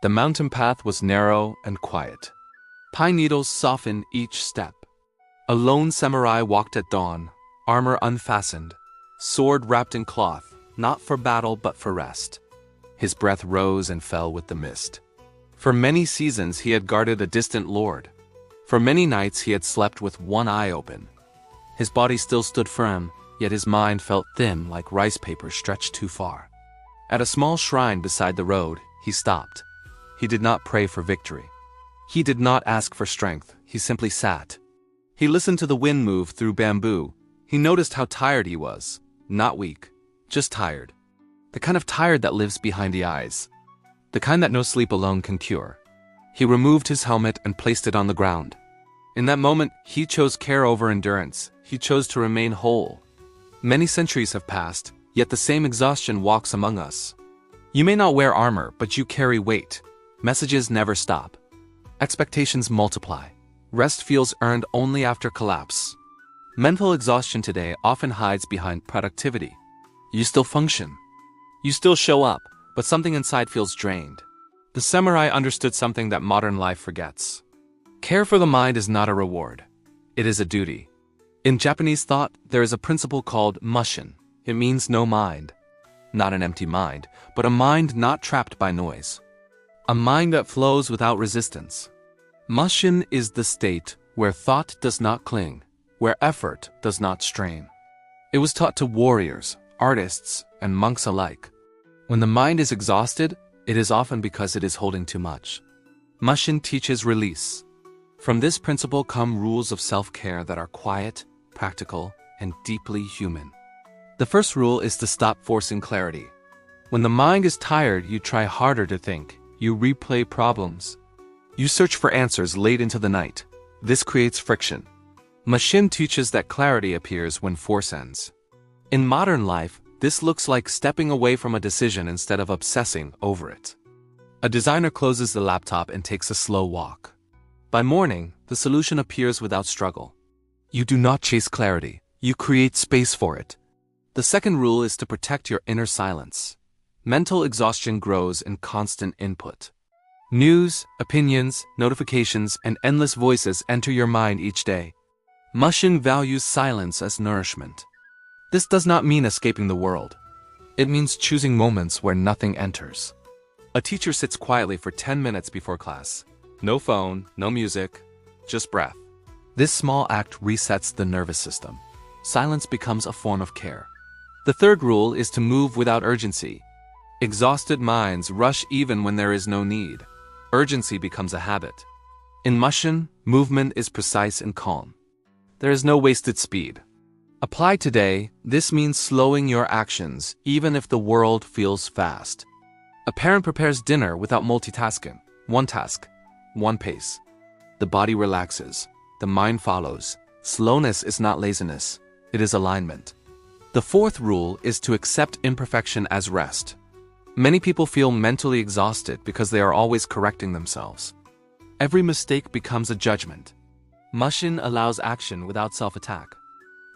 The mountain path was narrow and quiet. Pine needles softened each step. A lone samurai walked at dawn, armor unfastened, sword wrapped in cloth, not for battle but for rest. His breath rose and fell with the mist. For many seasons he had guarded a distant lord. For many nights he had slept with one eye open. His body still stood firm, yet his mind felt thin like rice paper stretched too far. At a small shrine beside the road, he stopped. He did not pray for victory. He did not ask for strength, he simply sat. He listened to the wind move through bamboo. He noticed how tired he was. Not weak, just tired. The kind of tired that lives behind the eyes. The kind that no sleep alone can cure. He removed his helmet and placed it on the ground. In that moment, he chose care over endurance. He chose to remain whole. Many centuries have passed, yet the same exhaustion walks among us. You may not wear armor, but you carry weight. Messages never stop. Expectations multiply. Rest feels earned only after collapse. Mental exhaustion today often hides behind productivity. You still function. You still show up, but something inside feels drained. The samurai understood something that modern life forgets. Care for the mind is not a reward. It is a duty. In Japanese thought, there is a principle called Mushin. It means no mind. Not an empty mind, but a mind not trapped by noise. A mind that flows without resistance. Mushin is the state where thought does not cling, where effort does not strain. It was taught to warriors, artists, and monks alike. When the mind is exhausted, it is often because it is holding too much. Mushin teaches release. From this principle come rules of self-care that are quiet, practical, and deeply human. The first rule is to stop forcing clarity. When the mind is tired, you try harder to think. You replay problems. You search for answers late into the night. This creates friction. Mushin teaches that clarity appears when force ends. In modern life, this looks like stepping away from a decision instead of obsessing over it. A designer closes the laptop and takes a slow walk. By morning, the solution appears without struggle. You do not chase clarity. You create space for it. The second rule is to protect your inner silence. Mental exhaustion grows in constant input. News, opinions, notifications, and endless voices enter your mind each day. Mushin values silence as nourishment. This does not mean escaping the world. It means choosing moments where nothing enters. A teacher sits quietly for 10 minutes before class. No phone, no music, just breath. This small act resets the nervous system. Silence becomes a form of care. The third rule is to move without urgency. Exhausted minds rush even when there is no need. Urgency becomes a habit. In Mushin, movement is precise and calm. There is no wasted speed. Applied today, this means slowing your actions even if the world feels fast. A parent prepares dinner without multitasking. One task, one pace. The body relaxes. The mind follows. Slowness is not laziness. It is alignment. The fourth rule is to accept imperfection as rest. Many people feel mentally exhausted because they are always correcting themselves. Every mistake becomes a judgment. Mushin allows action without self-attack.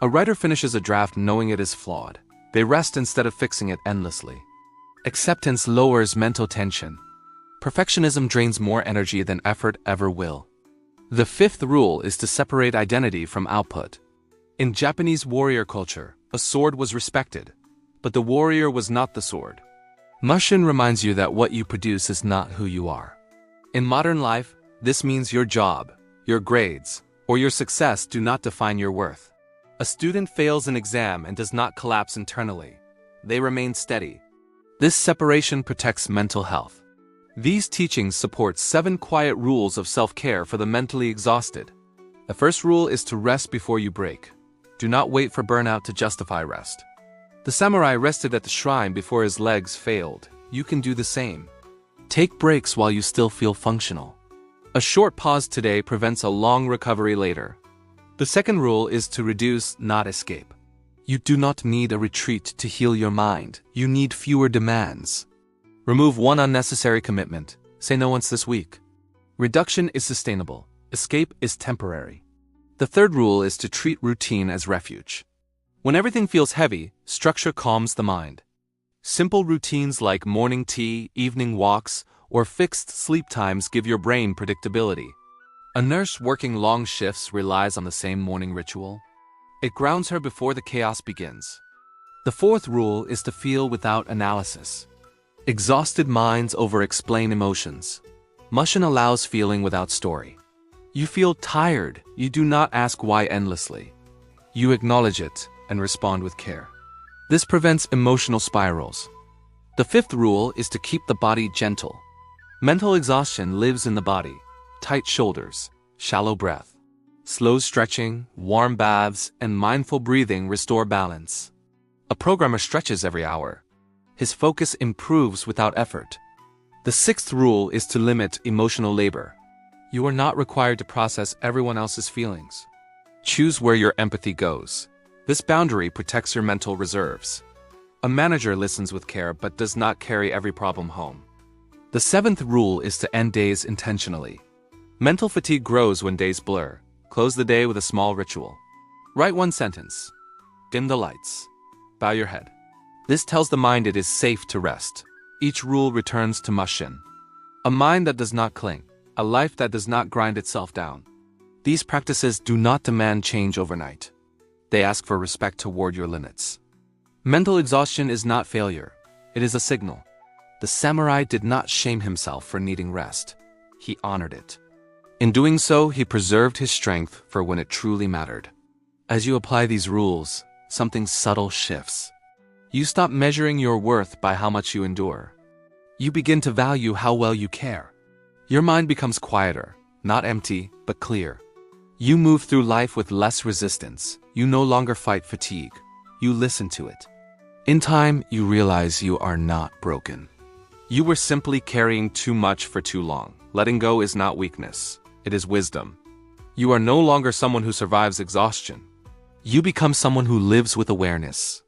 A writer finishes a draft knowing it is flawed. They rest instead of fixing it endlessly. Acceptance lowers mental tension. Perfectionism drains more energy than effort ever will. The fifth rule is to separate identity from output. In Japanese warrior culture, a sword was respected, but the warrior was not the sword. Mushin reminds you that what you produce is not who you are. In modern life, this means your job, your grades, or your success do not define your worth. A student fails an exam and does not collapse internally. They remain steady. This separation protects mental health. These teachings support 7 quiet rules of self-care for the mentally exhausted. The first rule is to rest before you break. Do not wait for burnout to justify rest. The samurai rested at the shrine before his legs failed. You can do the same. Take breaks while you still feel functional. A short pause today prevents a long recovery later. The second rule is to reduce, not escape. You do not need a retreat to heal your mind. You need fewer demands. Remove one unnecessary commitment. Say no once this week. Reduction is sustainable. Escape is temporary. The third rule is to treat routine as refuge. When everything feels heavy, structure calms the mind. Simple routines like morning tea, evening walks, or fixed sleep times give your brain predictability. A nurse working long shifts relies on the same morning ritual. It grounds her before the chaos begins. The fourth rule is to feel without analysis. Exhausted minds over-explain emotions. Mushin allows feeling without story. You feel tired, you do not ask why endlessly. You acknowledge it and respond with care. This prevents emotional spirals. The fifth rule is to keep the body gentle. Mental exhaustion lives in the body. Tight shoulders, shallow breath. Slow stretching, warm baths, and mindful breathing restore balance. A programmer stretches every hour. His focus improves without effort. The sixth rule is to limit emotional labor. You are not required to process everyone else's feelings. Choose where your empathy goes. This boundary protects your mental reserves. A manager listens with care but does not carry every problem home. The seventh rule is to end days intentionally. Mental fatigue grows when days blur. Close the day with a small ritual. Write one sentence. Dim the lights. Bow your head. This tells the mind it is safe to rest. Each rule returns to Mushin. A mind that does not cling. A life that does not grind itself down. These practices do not demand change overnight. They ask for respect toward your limits. Mental exhaustion is not failure. It is a signal. The samurai did not shame himself for needing rest. He honored it. In doing so, he preserved his strength for when it truly mattered. As you apply these rules, something subtle shifts. You stop measuring your worth by how much you endure. You begin to value how well you care. Your mind becomes quieter, not empty, but clear. You move through life with less resistance. You no longer fight fatigue. You listen to it. In time, you realize you are not broken. You were simply carrying too much for too long. Letting go is not weakness. It is wisdom. You are no longer someone who survives exhaustion. You become someone who lives with awareness.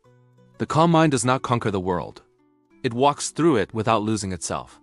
The calm mind does not conquer the world. It walks through it without losing itself.